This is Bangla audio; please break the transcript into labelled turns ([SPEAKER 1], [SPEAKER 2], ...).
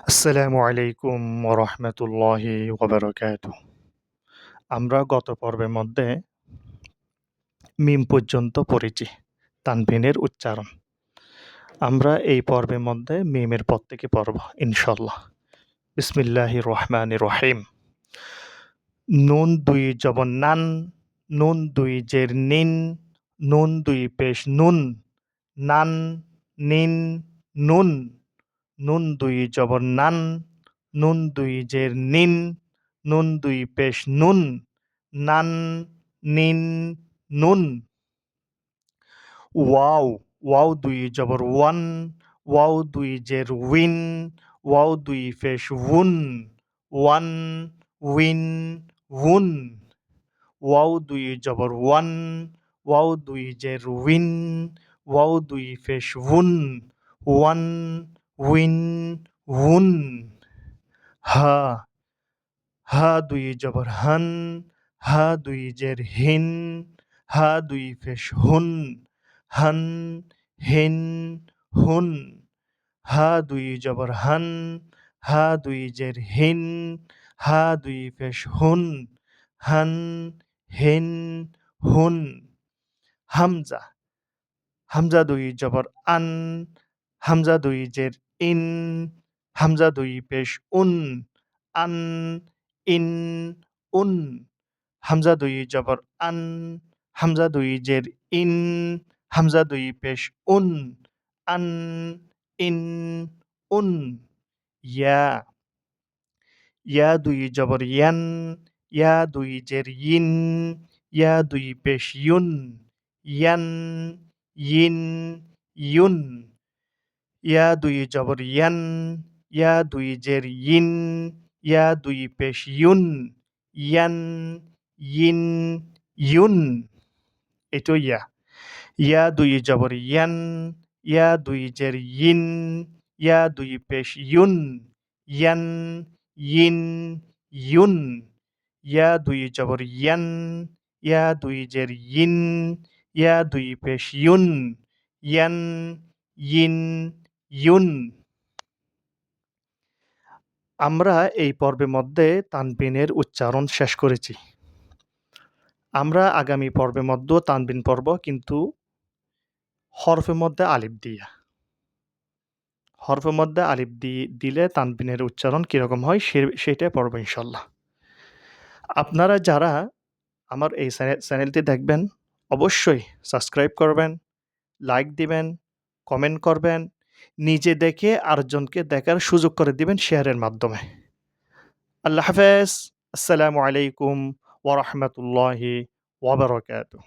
[SPEAKER 1] আসসালামু আলাইকুম ওরহমতুল্লাহি ওয়াবারাকাতুহ। আমরা গত পর্বের মধ্যে মিম পর্যন্ত পড়েছি, তানভিনের উচ্চারণ। আমরা এই পর্বের মধ্যে মিমের পর থেকে পড়ব ইনশাল্লাহ। বিসমিল্লাহির রহমানির রহিম। নুন দুই জবর নান, নুন দুই জের নিন, নুন দুই পেশ নুন, নান, নিন, নুন, নুন দুই জবর নান, নুন দুই জের নিন, নুন দুই পেশ নুন, নান, নিন, নুন। ওয়াও, ওয়াও দুই জবর ওয়ান, ওয়াও দুই জের উইন, ওয়াও দুই পেশ উন, ওয়ান, উইন, উন। ওয়াও দুই জবর ওয়ান, ওয়াও দুই জের উইন, ওয়াও দুই পেশ উন, ওয়ান, উইন, উন। হা, হা দুই জবর হান, হা দুই জের হিন, হা দুই পেশ হুন, হান, হিন, হুন। হা দুই জবর হান, হা দুই জের হিন, হা দুই পেশ হুন, হান, হিন, হুন। হামজা, হামজা দুই জবর আন, হামজা দুই জের ইন, হামজা দুই পেশ উন, আন, ইন, উন। হামজা দুই জবর আন, হামজা দুই জের ইন, হামজা দুই পেশ উন, আন, ইন, উন। ইয়া, ইয়া দুই জবর ইয়ান, ইয়া দুই জের ইন, ইয়া দুই পেশ ইউন, ইয়ান, ইন, ইউন। ইয়া দুই জবর ইয়ান, ইয়া দুই জের ইন, ইয়া দুই পেশ ইউন, ইয়ান, ইন, ইউন। এটো ইয়া। ইয়া দুই জবর ইয়ান, ইয়া দুই জের ইন, ইয়া দুই পেশ ইউন, ইয়ান, ইন, ইউন। ইয়া দুই জবর ইয়ান, ইয়া দুই জের ইন, ইয়া দুই পেশ ইউন, ইয়ান, ইন, ইউন। আমরা এই পর্বের মধ্যে তানবিনের উচ্চারণ শেষ করেছি। আমরা আগামী পর্বের মধ্যেও তানবিন পড়ব, কিন্তু হরফের মধ্যে আলিফ দিয়া। হরফের মধ্যে আলিফ দিলে তানবিনের উচ্চারণ কিরকম হয় সেটা পড়ব ইনশাল্লাহ। আপনারা যারা আমার এই চ্যানেলটি দেখবেন, অবশ্যই সাবস্ক্রাইব করবেন, লাইক দিবেন, কমেন্ট করবেন, নিজে দেখে আরেকজনকে দেখার সুযোগ করে দিবেন শেয়ারের মাধ্যমে। আল্লাহ হাফেজ। আসসালামু আলাইকুম ওয়া রাহমাতুল্লাহি ওয়া বারাকাতুহু।